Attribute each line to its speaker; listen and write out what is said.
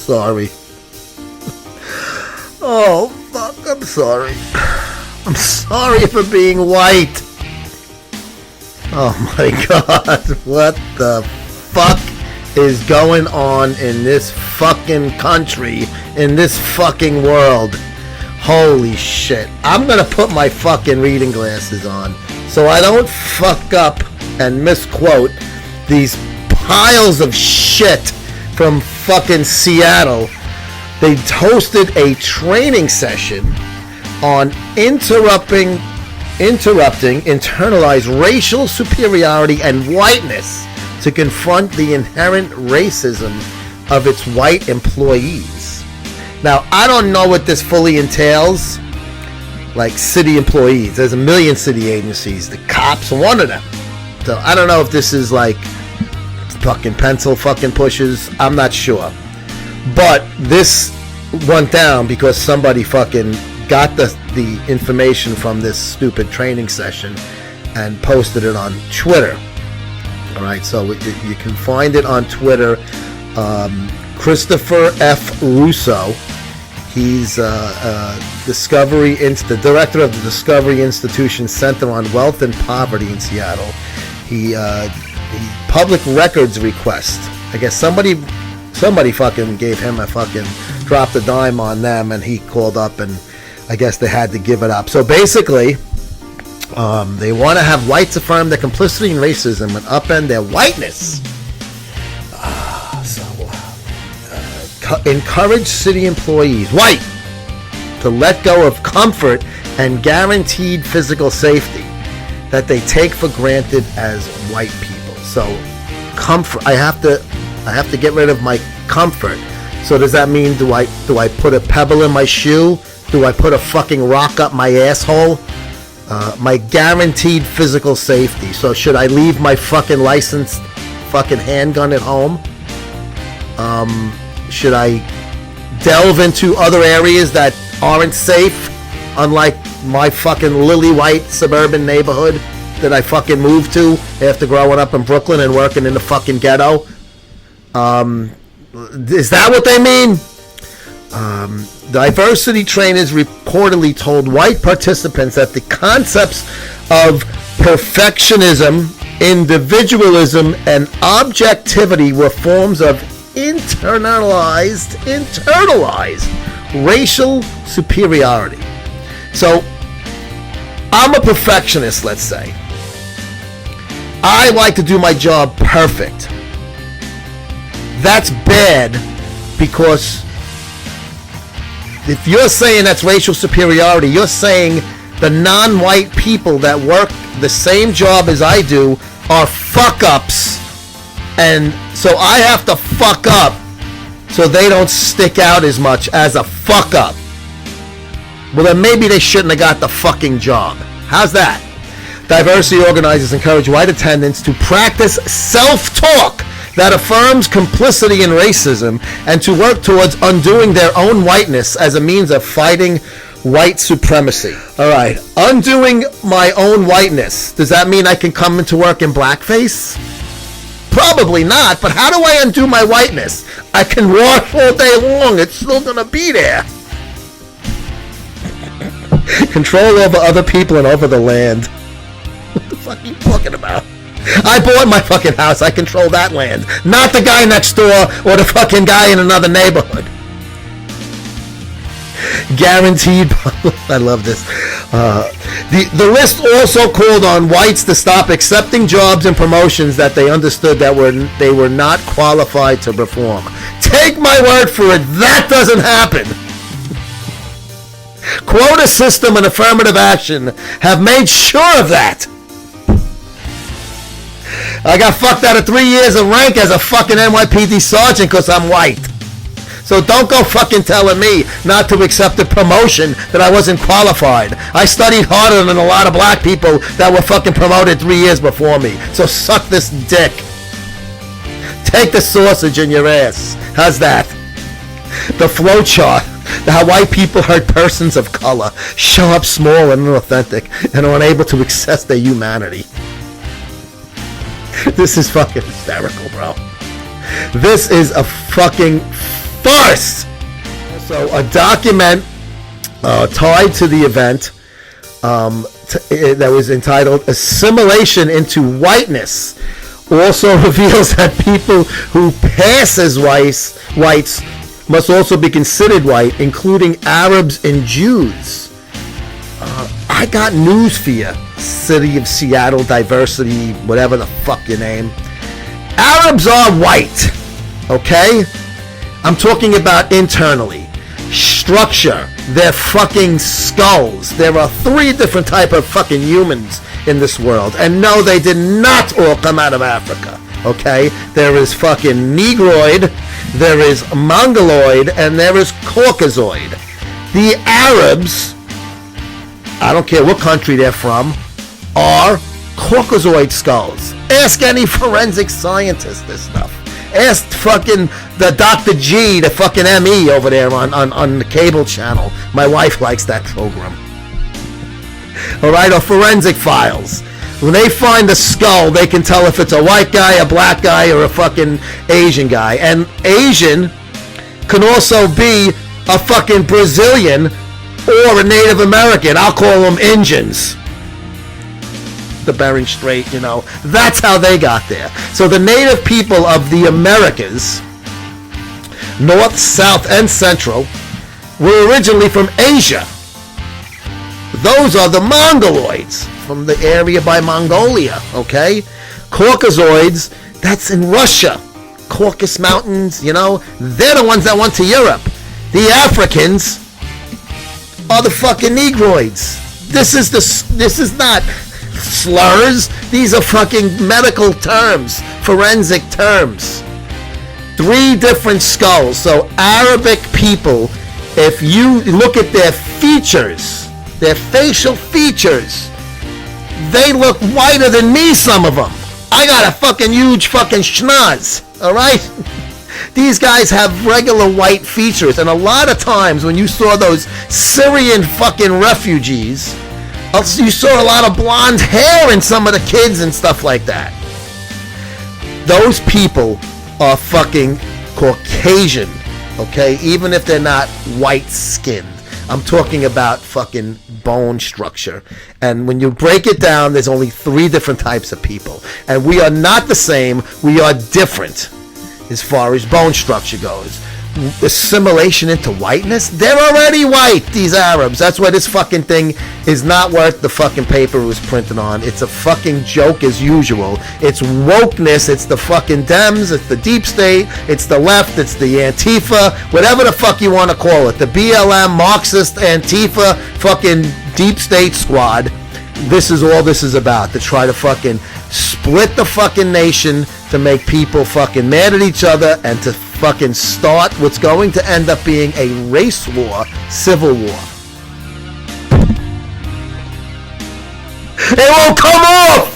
Speaker 1: sorry. Oh, fuck, I'm sorry. I'm sorry for being white. Oh my God, what the fuck is going on in this fucking country, in this fucking world? Holy shit. I'm gonna put my fucking reading glasses on so I don't fuck up and misquote these piles of shit from fucking Seattle. They hosted a training session on interrupting internalized racial superiority and whiteness to confront the inherent racism of its white employees. Now, I don't know what this fully entails. Like city employees, there's a million city agencies. The cops are one of them. So I don't know if this is like fucking pencil fucking pushes. I'm not sure. But this went down because somebody fucking got the information from this stupid training session and posted it on Twitter. All right, so you can find it on Twitter. Christopher F. Russo. He's the director of the Discovery Institution Center on Wealth and Poverty in Seattle. He public records request. I guess somebody fucking gave him a fucking dropped a dime on them, and he called up, and I guess they had to give it up. So basically, they want to have whites affirm their complicity in racism and upend their whiteness. Encourage city employees, white, to let go of comfort and guaranteed physical safety that they take for granted as white people. So, comfort. I have to get rid of my comfort. So does that mean do I put a pebble in my shoe? Do I put a fucking rock up my asshole? My guaranteed physical safety. So should I leave my fucking licensed fucking handgun at home? Should I delve into other areas that aren't safe, unlike my fucking lily white suburban neighborhood that I fucking moved to after growing up in Brooklyn and working in the fucking ghetto? Is that what they mean? Diversity trainers reportedly told white participants that the concepts of perfectionism, individualism, and objectivity were forms of internalized racial superiority. So, I'm a perfectionist, let's say. I like to do my job perfect. That's bad, because if you're saying that's racial superiority, you're saying the non-white people that work the same job as I do are fuck-ups, and so I have to fuck up so they don't stick out as much as a fuck-up. Well, then maybe they shouldn't have got the fucking job. How's that? Diversity organizers encourage white attendants to practice self-talk that affirms complicity in racism and to work towards undoing their own whiteness as a means of fighting white supremacy. All right, undoing my own whiteness. Does that mean I can come into work in blackface? Probably not, but how do I undo my whiteness? I can wash all day long. It's still going to be there. Control over other people and over the land. What the fuck are you talking about? I bought my fucking house. I control that land. Not the guy next door or the fucking guy in another neighborhood. Guaranteed. I love this. The list also called on whites to stop accepting jobs and promotions that they understood that they were not qualified to perform. Take my word for it, that doesn't happen. Quota system and affirmative action have made sure of that. I got fucked out of 3 years of rank as a fucking NYPD sergeant because I'm white. So don't go fucking telling me not to accept a promotion that I wasn't qualified. I studied harder than a lot of black people that were fucking promoted 3 years before me. So suck this dick. Take the sausage in your ass. How's that? The flow chart. How white people hurt persons of color, show up small and inauthentic, and are unable to access their humanity. This is fucking hysterical, bro. This is a fucking stars. So a document tied to the event that was entitled Assimilation into Whiteness also reveals that people who pass as whites must also be considered white, including Arabs and Jews. I got news for you, City of Seattle Diversity, whatever the fuck your name. Arabs are white, okay? I'm talking about internally. Structure, their fucking skulls. There are 3 different type of fucking humans in this world. And no, they did not all come out of Africa, okay? There is fucking Negroid, there is Mongoloid, and there is Caucasoid. The Arabs, I don't care what country they're from, are Caucasoid skulls. Ask any forensic scientist this stuff. Ask fucking the Dr. G, the fucking ME over there on the cable channel. My wife likes that program. Alright, or Forensic Files. When they find a skull, they can tell if it's a white guy, a black guy, or a fucking Asian guy. And Asian can also be a fucking Brazilian or a Native American. I'll call them Injuns. The Bering Strait, you know. That's how they got there. So the native people of the Americas, North, South, and Central, were originally from Asia. Those are the Mongoloids, from the area by Mongolia, okay? Caucasoids, that's in Russia. Caucasus Mountains, you know, they're the ones that went to Europe. The Africans are the fucking Negroids. This is not slurs. These are fucking medical terms, forensic terms. 3 different skulls. So Arabic people, if you look at their features, their facial features, they look whiter than me, some of them. I got a fucking huge fucking schnoz, alright? These guys have regular white features, and a lot of times when you saw those Syrian fucking refugees, you saw a lot of blonde hair in some of the kids and stuff like that. Those people are fucking Caucasian, okay? Even if they're not white-skinned. I'm talking about fucking bone structure. And when you break it down, there's only 3 different types of people. And we are not the same. We are different as far as bone structure goes. Assimilation into whiteness? They're already white, these Arabs. That's why this fucking thing is not worth the fucking paper it was printed on. It's a fucking joke as usual. It's wokeness. It's the fucking Dems. It's the deep state. It's the left. It's the Antifa. Whatever the fuck you want to call it. The BLM, Marxist, Antifa, fucking deep state squad. This is all this is about. To try to fucking split the fucking nation, to make people fucking mad at each other, and to fucking start what's going to end up being a race war, civil war. It won't come off!